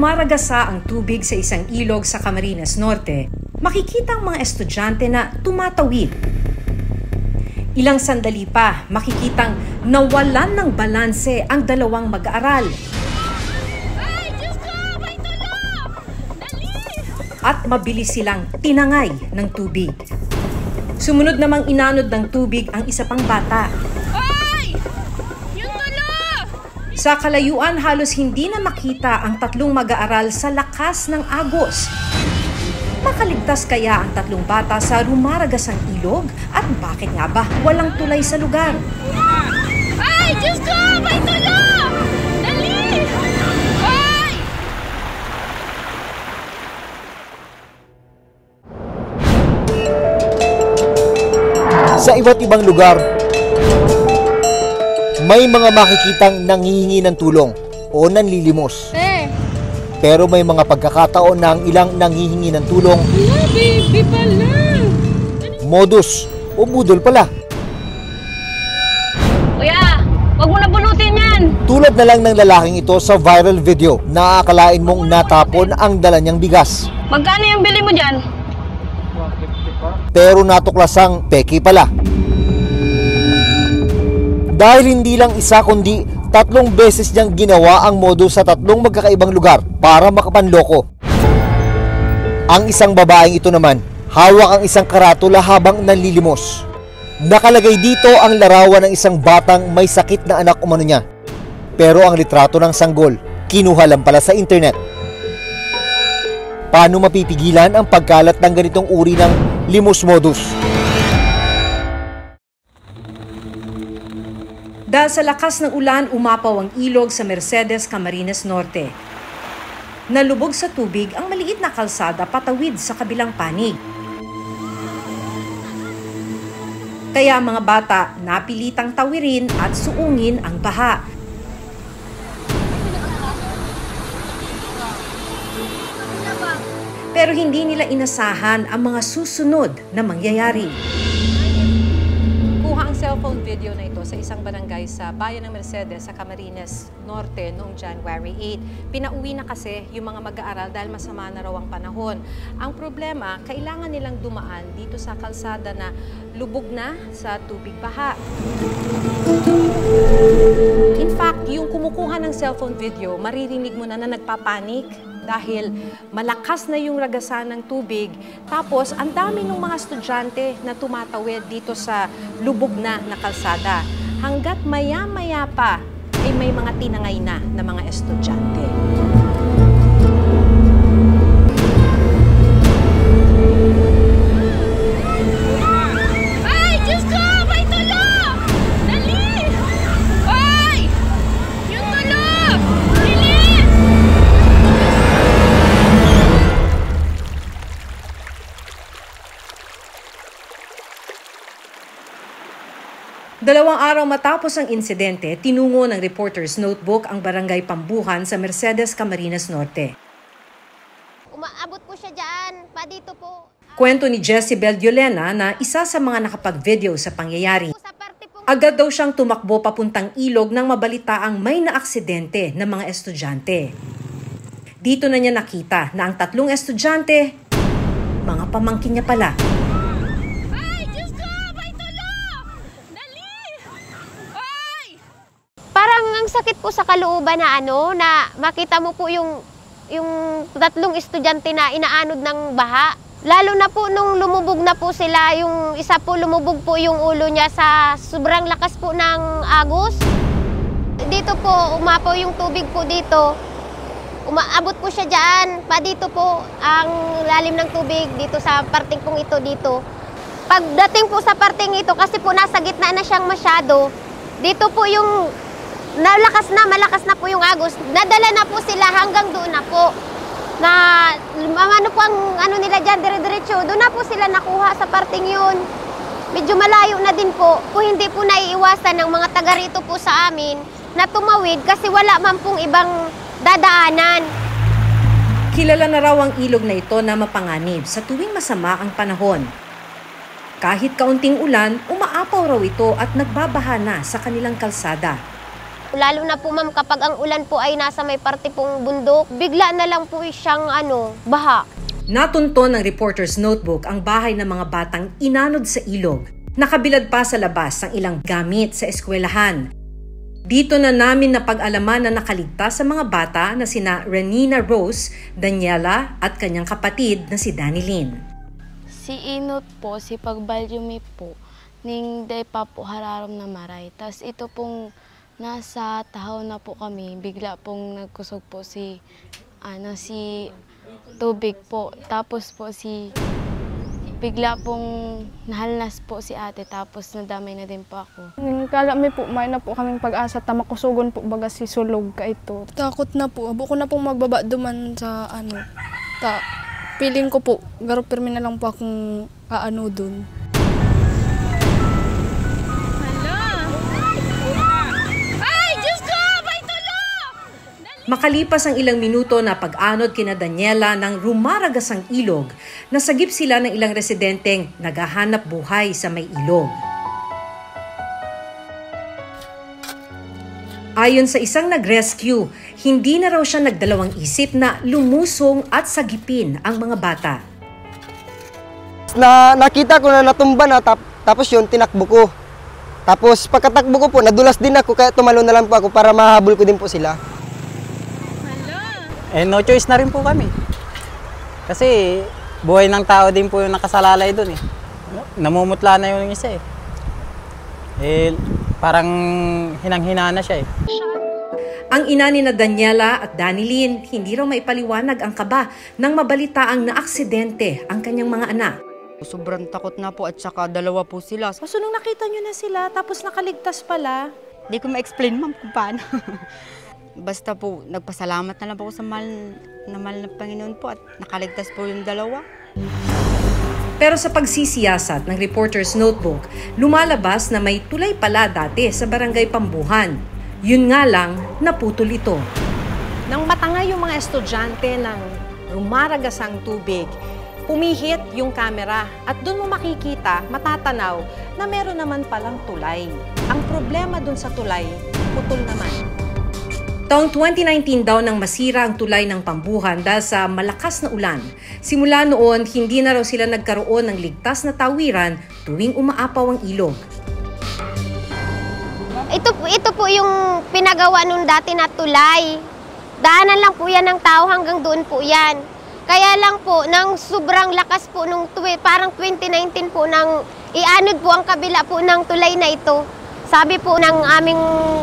rumaragasa ang tubig sa isang ilog sa Camarines Norte, makikita ang mga estudyante na tumatawid. Ilang sandali pa, makikitang nawalan ng balanse ang dalawang mag-aaral. Ay, Diyos ko! May tulong! Dali! At mabilis silang tinangay ng tubig. Sumunod namang inanod ng tubig ang isa pang bata. Ay! Yung tulong! Sa kalayuan, halos hindi na makita ang tatlong mag-aaral sa lakas ng agos. Makaligtas kaya ang tatlong bata sa rumaragasang ilog? At bakit nga ba walang tulay sa lugar? Ay, Diyos ko! May tulong! Dali! Ay! Sa iba't ibang lugar, may mga makikitang nanghihingi ng tulong o nanlilimos. Pero may mga pagkakataon na ang ilang nanghihingi ng tulong, Baby pala! modus o budol pala. Kuya, wag mo na bunutin yan! Tulad na lang ng lalaking ito sa viral video na aakalain mong natapon ang dala niyang bigas. Magkano yung bili mo dyan? Pero natuklasang peki pala. Dahil hindi lang isa kundi 3 beses niyang ginawa ang modus sa 3 magkakaibang lugar para makapanloko. Ang isang babaeng ito naman, hawak ang isang karatula habang nanlilimos. Nakalagay dito ang larawan ng isang batang may sakit na anak umano niya. Pero ang litrato ng sanggol, kinuha lang pala sa internet. Paano mapipigilan ang pagkalat ng ganitong uri ng limos modus? Dahil sa lakas ng ulan, umapaw ang ilog sa Mercedes, Camarines Norte. Nalubog sa tubig ang maliit na kalsada patawid sa kabilang panig. Kaya ang mga bata napilitang tawirin at suungin ang baha. Pero hindi nila inasahan ang mga susunod na mangyayari. Kuha ang cellphone video na ito sa isang barangay sa bayan ng Mercedes sa Camarines Norte noong January 8. Pinauwi na kasi yung mga mag-aaral dahil masama na raw ang panahon. Ang problema, kailangan nilang dumaan dito sa kalsada na lubog na sa tubig baha. In fact, yung kumukuha ng cellphone video, maririnig mo na nagpapanik dahil malakas na yung ragasan ng tubig. Tapos, ang dami ng mga estudyante na tumatawid dito sa lubog na kalsada. Hanggat maya-maya pa, ay may mga tinangay na mga estudyante. Ay, Diyos ko! May tulong! Dali! Ay! Yung tulong! Bilis! 2 araw matapos ang insidente, tinungo ng Reporter's Notebook ang barangay Pambuhan sa Mercedes, Camarines Norte. Umaabot po siya dyan, pa dito po. Kwento ni Jessie Beldiolena na isa sa mga nakapag-video sa pangyayari. Sa parte po. Agad daw siyang tumakbo papuntang ilog nang mabalitaang may naaksidente ng mga estudyante. Dito na niya nakita na ang 3 estudyante, mga pamangkin niya pala. Ay, Diyos ko! May tulong! Dali! Ay! Parang ang sakit po sa kalooban na na makita mo po yung 3 estudyante na inaanod ng baha. Lalo na po nung lumubog na po sila, yung isa po lumubog po yung ulo niya sa sobrang lakas po ng agos. Dito po, umapaw yung tubig po dito. Umaabot po siya dyan, pa dito po ang lalim ng tubig dito sa parting pong ito dito. Pagdating po sa parting ito, kasi po nasa gitna na siyang masyado, dito po yung malakas na po yung agos. Nadala na po sila hanggang doon na po. Na ano po ang nila dyan, dire-diretso, doon na po sila nakuha sa parting yun. Medyo malayo na din po, kung hindi po naiiwasan ng mga taga rito po sa amin na tumawid kasi wala man pong ibang dadaanan. Kilala na raw ang ilog na ito na mapanganib sa tuwing masama ang panahon. Kahit kaunting ulan, umaapaw raw ito at nagbabaha na sa kanilang kalsada. Lalo na po ma'am kapag ang ulan po ay nasa may parte pong bundok, bigla na lang po siyang baha. Natunton ng reporter's notebook ang bahay ng mga batang inanod sa ilog. Nakabilad pa sa labas ang ilang gamit sa eskwelahan. Dito na namin napag-alaman na nakaligtas sa mga bata na sina Renina Rose, Daniela at kanyang kapatid na si Danilyn. Si Inot po, si Pagbalyumi po, ning day pa po hararom na maray. Tas ito pong nasa tahaw na po kami, bigla pong nagkusog po si tubig po. Tapos po bigla pong nahalnas po si ate, tapos nadamay na din po ako. Kalami po, may na po kaming pag-asa, tamakusugon po baga si sulog ka ito. Takot na po, buko na pong magbaba duman sa feeling ko po, garo pirmi na lang po akong dun. Makalipas ang ilang minuto na pag-anod kina Daniela ng rumaragas ang ilog, nasagip sila ng ilang residenteng naghahanap buhay sa may ilog. Ayon sa isang nag-rescue, hindi na raw siya nagdalawang isip na lumusong at sagipin ang mga bata. Nakita ko na natumba na, tapos yun, tinakbo ko. Tapos pagkatakbo ko po, nadulas din ako, kaya tumalon na lang po ako para mahabol ko din po sila. No choice na rin po kami. Kasi buhay ng tao din po yung nakasalalay doon eh. Namumutla na yung isa eh. Parang hinang-hina na siya eh. Ang ina ni na Daniela at Danilyn, hindi raw maipaliwanag ang kaba nang mabalitaang naaksidente ang kanyang mga anak. Sobrang takot na po at saka dalawa po sila. So nung nakita nyo na sila tapos nakaligtas pala? Hindi ko ma-explain ma'am kung paano. Basta po, nagpasalamat na lang po ako sa mahal na Panginoon po at nakaligtas po yung dalawa. Pero sa pagsisiyasat ng reporter's notebook, lumalabas na may tulay pala dati sa barangay Pambuhan. Yun nga lang, naputol ito. Nang matangay yung mga estudyante ng rumaragasang tubig, pumihit yung kamera at doon mo makikita, matatanaw na meron naman palang tulay. Ang problema doon sa tulay, putol naman. Taong 2019 daw nang masira ang tulay ng Pambuhan dahil sa malakas na ulan. Simula noon, hindi na raw sila nagkaroon ng ligtas na tawiran tuwing umaapaw ang ilog. Ito po yung pinagawa nung dati na tulay. Daanan lang po yan ng tao, hanggang doon po yan. Kaya lang po, nang sobrang lakas po nung parang 2019 po, nang ianod po ang kabila po ng tulay na ito. Sabi po ng aming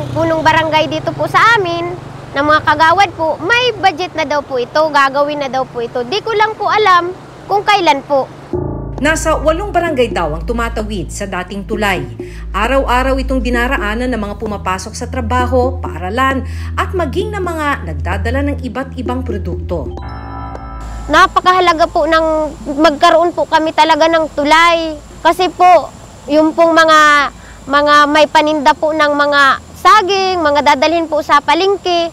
punong barangay dito po sa amin, ng mga kagawad po, may budget na daw po ito, gagawin na daw po ito. Di ko lang po alam kung kailan po. Nasa 8 barangay daw ang tumatawid sa dating tulay. Araw-araw itong dinaraanan ng mga pumapasok sa trabaho, paaralan, at maging ng mga nagdadala ng iba't ibang produkto. Napakahalaga po ng magkaroon po kami talaga ng tulay. Kasi po, yung pong mga may paninda po ng mga saging, mga dadalhin po sa palengke.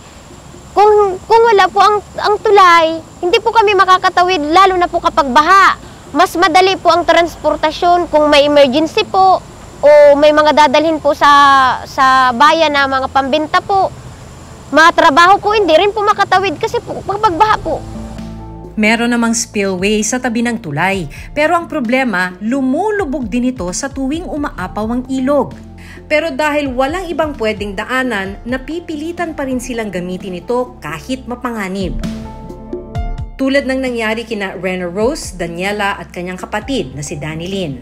Kung wala po ang tulay, hindi po kami makakatawid, lalo na po kapag baha. Mas madali po ang transportasyon kung may emergency po o may mga dadalhin po sa bayan na mga pambenta po. Mga trabaho po, hindi rin po makatawid kasi po kapag baha po. Meron namang spillway sa tabi ng tulay, pero ang problema, lumulubog din ito sa tuwing umaapaw ang ilog. Pero dahil walang ibang pwedeng daanan, napipilitan pa rin silang gamitin ito kahit mapanganib. Tulad ng nangyari kina Renina Rose, Daniela at kanyang kapatid na si Danilyn.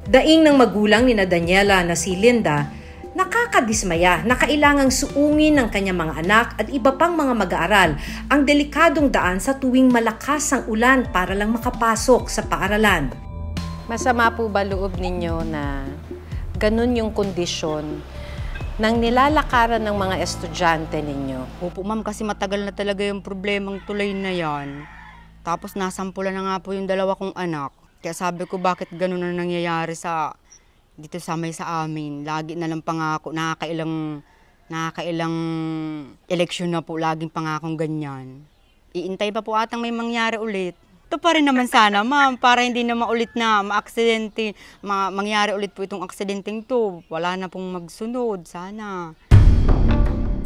Daing ng magulang ni na Daniela na si Linda, nakakadismaya na kailangang suungin ng kanyang mga anak at iba pang mga mag-aaral ang delikadong daan sa tuwing malakas ang ulan para lang makapasok sa paaralan. Masama po ba loob ninyo na ganun yung kondisyon ng nilalakaran ng mga estudyante ninyo? Opo ma'am, kasi matagal na talaga yung problemang tulay na yan. Tapos nasampulan na nga po yung dalawa kong anak. Kaya sabi ko, bakit ganun na nangyayari dito sa amin. Lagi na lang pangako, nakakailang eleksyon na po, laging pangakong ganyan. Iintay pa po atang may mangyari ulit. Ito pa rin naman sana ma'am, para hindi na maulit na mangyari ulit po itong aksidenteng to. Wala na pong magsunod, sana.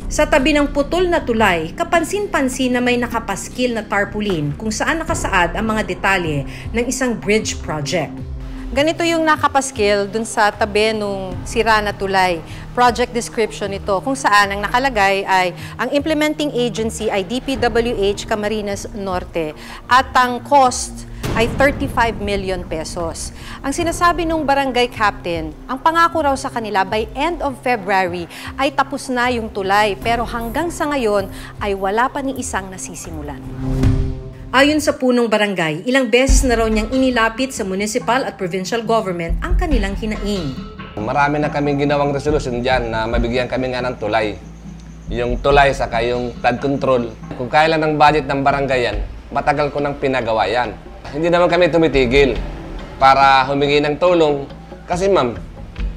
Sa tabi ng putol na tulay, kapansin-pansin na may nakapaskil na tarpaulin kung saan nakasaad ang mga detalye ng isang bridge project. Ganito yung nakapaskil dun sa tabi nung sira na tulay. Project description ito kung saan ang nakalagay ay ang implementing agency ay DPWH Camarines Norte at ang cost ay 35 million pesos. Ang sinasabi nung barangay captain, ang pangako raw sa kanila by end of February ay tapos na yung tulay pero hanggang sa ngayon ay wala pa ni isang nasisimulan. Ayon sa punong barangay, ilang beses na raw niyang inilapit sa municipal at provincial government ang kanilang hinaing. Marami na kaming ginawang resolution dyan na mabigyan kami nga ng tulay. Yung tulay saka yung flood control. Kung kailan ang budget ng barangay yan, matagal ko nang pinagawa yan. Hindi naman kami tumitigil para humingi ng tulong. Kasi ma'am,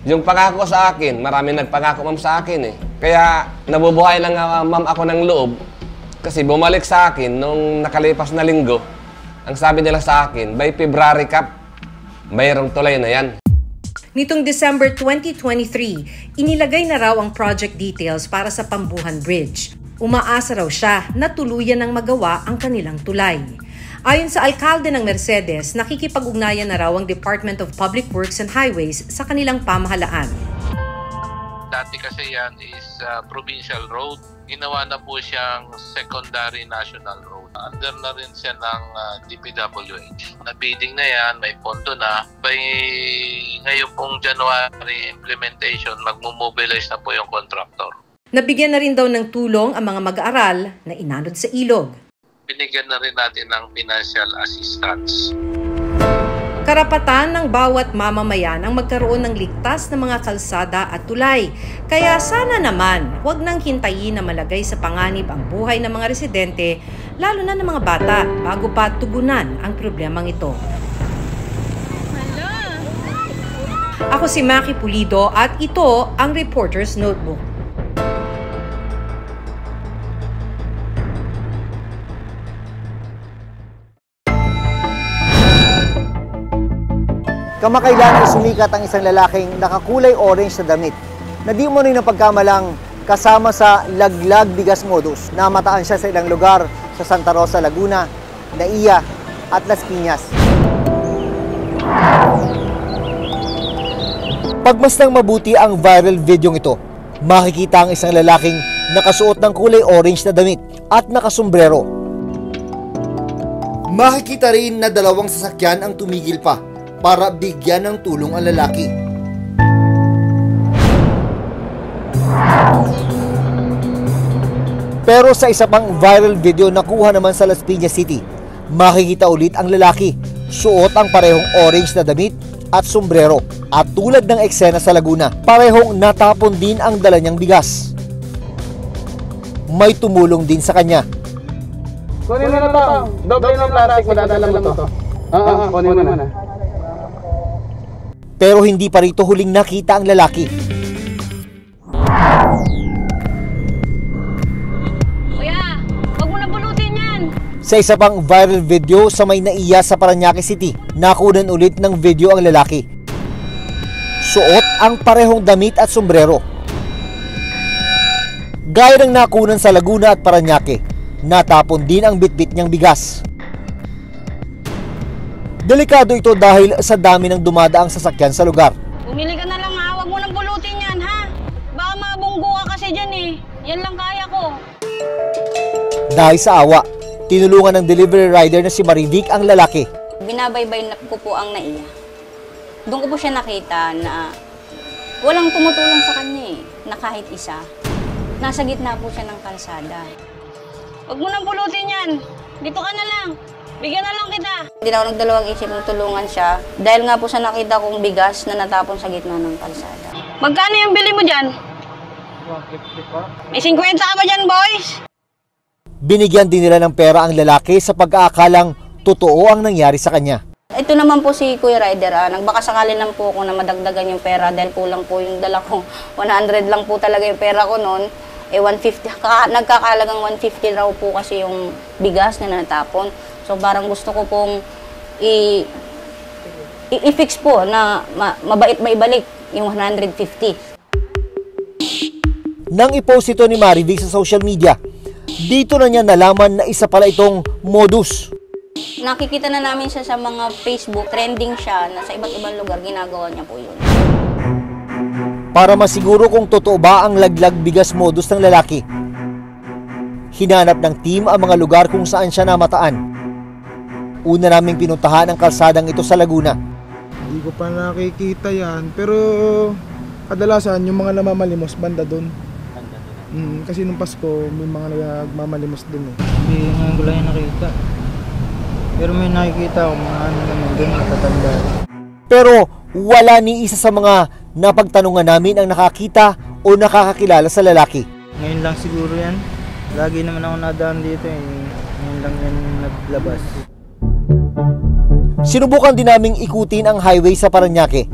yung pangako sa akin, marami nagpangako ma'am sa akin eh. Kaya nabubuhay lang ma'am ako ng loob. Kasi bumalik sa akin nung nakalipas na linggo, ang sabi nila sa akin, by February Cap, mayroong tulay na yan. Nitong December 2023, inilagay na raw ang project details para sa Pambuhan Bridge. Umaasa raw siya na tuluyan ng magawa ang kanilang tulay. Ayon sa alkalde ng Mercedes, nakikipag-ugnayan na raw ang Department of Public Works and Highways sa kanilang pamahalaan. Dati kasi yan is provincial road. Ginawa na po siyang secondary national road. Under na rin siya ng DPWH. Na-bidding na yan, may pondo na. By ngayon pong January implementation, magmobilize na po yung contractor. Nabigyan na rin daw ng tulong ang mga mag-aaral na inanod sa ilog. Binigyan na rin natin ng financial assistance. Karapatan ng bawat mamamayan ang magkaroon ng ligtas na mga kalsada at tulay. Kaya sana naman, huwag nang hintayin na malagay sa panganib ang buhay ng mga residente, lalo na ng mga bata, bago pa tugunan ang problemang ito. Ako si Maki Pulido at ito ang Reporter's Notebook. Kamakailan ay sumikat ang isang lalaking nakakulay orange na damit na di mo rin napagkamalang kasama sa laglag bigas modus. Namataan siya sa ilang lugar sa Santa Rosa, Laguna, Naiya at Las Piñas. Pagmasdang mabuti ang viral video ito, makikita ang isang lalaking nakasuot ng kulay orange na damit at nakasombrero. Makikita rin na dalawang sasakyan ang tumigil pa para bigyan ng tulong ang lalaki. Pero sa isa pang viral video na kuha naman sa Las Piñas City, makikita ulit ang lalaki, suot ang parehong orange na damit at sombrero. At tulad ng eksena sa Laguna, parehong natapon din ang dala niyang bigas. May tumulong din sa kanya. Kunin mo na to. Doble ng plastic, madadala mo to. Kunin mo na. Pero hindi pa rito huling nakita ang lalaki. Kuya, wag mo na bulutin yan. Sa isa pang viral video sa may Naiya sa Parañaque City, nakunan ulit ng video ang lalaki. Suot ang parehong damit at sombrero. Gaya ng nakunan sa Laguna at Parañaque, natapon din ang bitbit niyang bigas. Delikado ito dahil sa dami ng dumadaang sasakyan sa lugar. Bumili ka na lang ha, wag mo nang bulutin yan ha. Baka mabunggo ka kasi dyan eh. Yan lang kaya ko. Dahil sa awa, tinulungan ng delivery rider na si Marivic ang lalaki. Binabaybay ko po ang Naiya. Doon ko po siya nakita na walang tumutulong sa kanya eh, na kahit isa. Nasa gitna po siya ng kalsada. Wag mo nang bulutin yan. Dito ka na lang. Bigyan na lang kita. Hindi na ako nagdalawang isip na tulungan siya dahil nga po sa nakita kong bigas na natapon sa gitna ng kalsada. Magkano yung bili mo dyan? 150 pa. May 50 ka ba dyan, boys? Binigyan din nila ng pera ang lalaki sa pag-aakalang totoo ang nangyari sa kanya. Ito naman po si Kuya Rider, nagbakasakali lang po ako na madagdagan yung pera dahil kulang po yung dala ko. 100 lang po talaga yung pera ko noon. 150, nagkakalagang 150 raw po kasi yung bigas na natapon. So parang gusto ko pong i-fix po na maibalik yung 150. Nang i-post ito ni Marivic sa social media, dito na niya nalaman na isa pala itong modus. Nakikita na namin siya sa mga Facebook, trending siya, na sa iba't ibang lugar ginagawa niya po yun. Para masiguro kung totoo ba ang laglag bigas modus ng lalaki, hinanap ng team ang mga lugar kung saan siya namataan. Una naming pinuntahan ang kalsadang ito sa Laguna. Hindi ko pa nakikita yan, pero kadalasan yung mga namamalimos banda doon. Kasi nung Pasko may mga nagmamalimos doon eh. Hindi ngayon ko lang yung nakita. Pero may nakikita ako mga ano naman doon natatanda. Pero wala ni isa sa mga napagtanungan namin ang nakakita o nakakakilala sa lalaki. Ngayon lang siguro yan. Lagi naman ako nadaan dito eh. Ngayon lang yan naglabas. Sinubukan din naming ikutin ang highway sa Parañaque.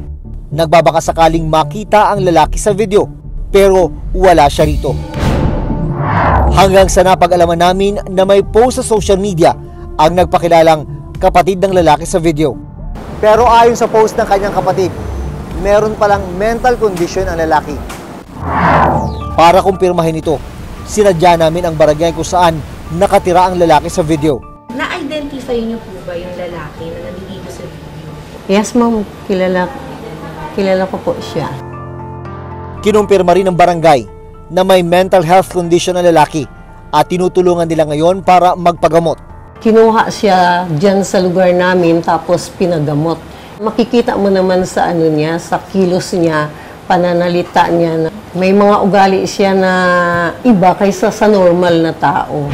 Nagbabaka sakaling makita ang lalaki sa video, pero wala siya rito. Hanggang sa napag-alaman namin na may post sa social media ang nagpakilalang kapatid ng lalaki sa video. Pero ayon sa post ng kanyang kapatid, meron palang mental condition ang lalaki. Para kumpirmahin ito, sinadya namin ang barangay kung saan nakatira ang lalaki sa video. Na-identify niyo po ba yung lalaki na nandito sa video? Yes, ma'am. Kilala ko po siya. Kinumpirma rin ng barangay na may mental health condition ang lalaki at tinutulungan nila ngayon para magpagamot. Kinuha siya dyan sa lugar namin tapos pinagamot. Makikita mo naman sa ano niya, sa kilos niya, pananalita niya na may mga ugali siya na iba kaysa sa normal na tao.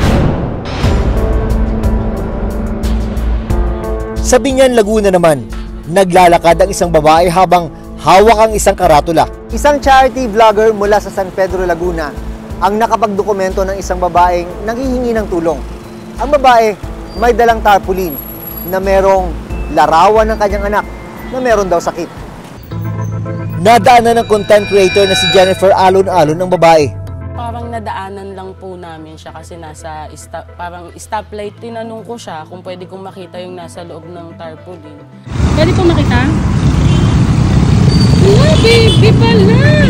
Sa Binyan, Laguna naman, naglalakad ang isang babae habang hawak ang isang karatula. Isang charity vlogger mula sa San Pedro, Laguna ang nakapagdokumento ng isang babaeng nanghihingi ng tulong. Ang babae may dalang tarpaulin na merong larawan ng kanyang anak na meron daw sakit. Nadaanan ng content creator na si Jennifer Alon-Alon ng babae. Parang nadaanan lang po namin siya kasi nasa parang stoplight. Tinanong ko siya kung pwede kong makita yung nasa loob ng tarpaulin. Pwede po makita? Wow, baby pala!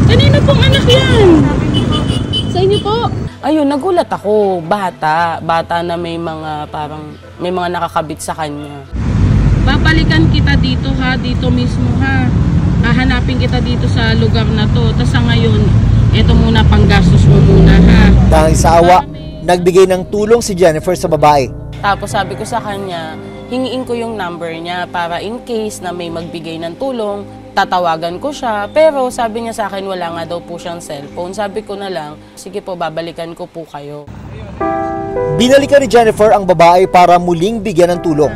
Kanino pong anak yan? Sa inyo po? Ayun, nagulat ako. Bata na may mga parang may mga nakakabit sa kanya. Babalikan kita dito ha, dito mismo ha. Hahanapin kita dito sa lugar na to. Tapos sa ngayon, eto muna, panggastos mo muna ha. Dahil sa awa, nagbigay ng tulong si Jennifer sa babae. Tapos sabi ko sa kanya, hingiin ko yung number niya para in case na may magbigay ng tulong, tatawagan ko siya. Pero sabi niya sa akin, wala nga daw po siyang cellphone. Sabi ko na lang, sige po, babalikan ko po kayo. Binalikan ni Jennifer ang babae para muling bigyan ng tulong.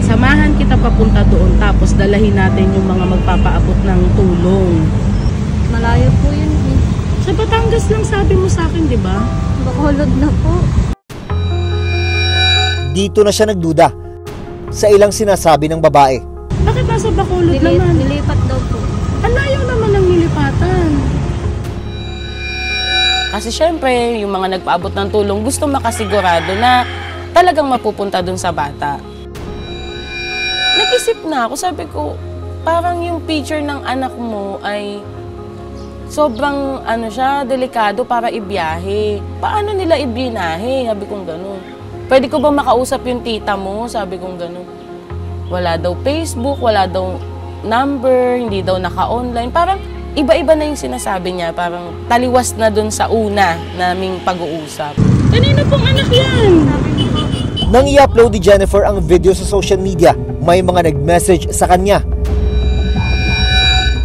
Samahan kita papunta doon, tapos dalahin natin yung mga magpapaabot ng tulong. Malayo po yun eh. Sa Batangas lang sabi mo sa akin, di ba? Bacolod na po. Dito na siya nagduda sa ilang sinasabi ng babae. Bakit nasa Bacolod naman? Nilipat daw po. Ang layo naman ng nilipatan. Kasi syempre, yung mga nagpaabot ng tulong, gusto makasigurado na talagang mapupunta dun sa bata. Nag-isip na ako, sabi ko, parang yung picture ng anak mo ay sobrang delikado para ibiyahe. Paano nila ibinahe? Sabi kong gano'n. Pwede ko ba makausap yung tita mo? Sabi kong gano'n. Wala daw Facebook, wala daw number, hindi daw naka-online. Parang iba-iba na yung sinasabi niya. Parang taliwas na dun sa una naming pag-uusap. Kanino pong anak yan? Nang i-upload ni Jennifer ang video sa social media, may mga nag-message sa kanya.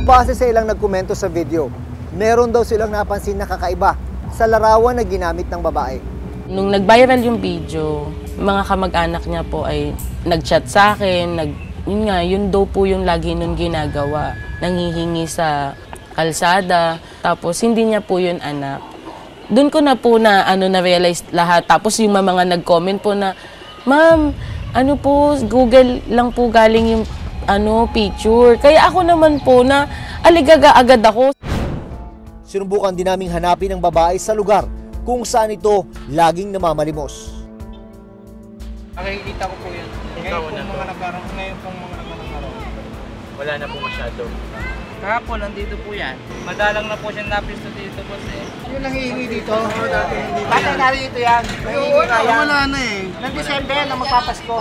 Base sa ilang nagkomento sa video, meron daw silang napansin na kakaiba sa larawan na ginamit ng babae. Nung nag-viral yung video, mga kamag-anak niya po ay nag-chat sa akin, yun daw po yung lagi nun ginagawa. Nanghihingi sa kalsada, tapos hindi niya po yun anak. Doon ko na po na-realize lahat. Tapos yung mga nag-comment po na, Ma'am, Google lang po galing yung picture. Kaya ako naman po na aligaga agad ako. Sinubukan din naming hanapin ang babae sa lugar kung saan ito laging namamalimos. Nakikita ko po yun. Ngayon pong mga nakarang araw, wala na po masyado. Kahapon, nandito po yan. Madalang na po siya napisto dito, boss eh. Yung nangihingi dito? Dati narito yan. Wala na eh. Ng December na magpapasko.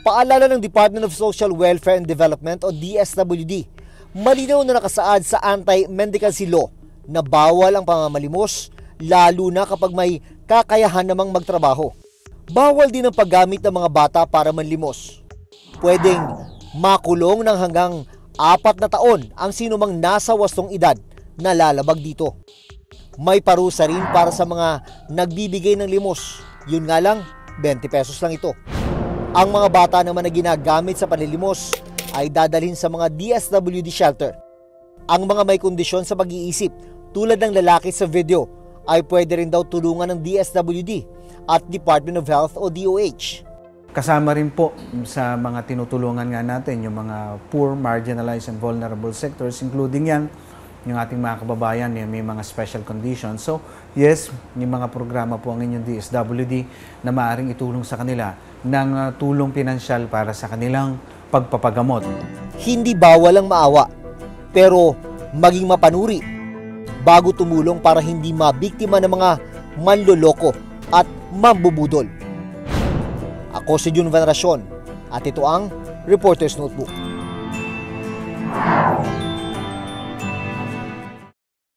Paalala ng Department of Social Welfare and Development o DSWD, malinaw na nakasaad sa anti-mendicancy law na bawal ang pamamalimos, lalo na kapag may kakayahan namang magtrabaho. Bawal din ang paggamit ng mga bata para manlimos. Pwedeng makulong ng hanggang 4 na taon ang sinumang nasa 8 edad na lalabag dito. May parusa rin para sa mga nagbibigay ng limos. Yun nga lang, 20 pesos lang ito. Ang mga bata naman na ginagamit sa panlilimos ay dadalhin sa mga DSWD shelter. Ang mga may kondisyon sa pag-iisip tulad ng lalaki sa video ay pwede rin daw tulungan ng DSWD at Department of Health o DOH. Kasama rin po sa mga tinutulungan nga natin yung mga poor, marginalized and vulnerable sectors, including yan yung ating mga kababayan yung may mga special conditions. So yes, yung mga programa po ang inyong DSWD na maaaring itulong sa kanila ng tulong pinansyal para sa kanilang pagpapagamot. Hindi bawal ang maawa, pero maging mapanuri bago tumulong para hindi mabiktima ng mga manloloko at mambubudol. Ako si Jun Veneracion at ito ang Reporter's Notebook.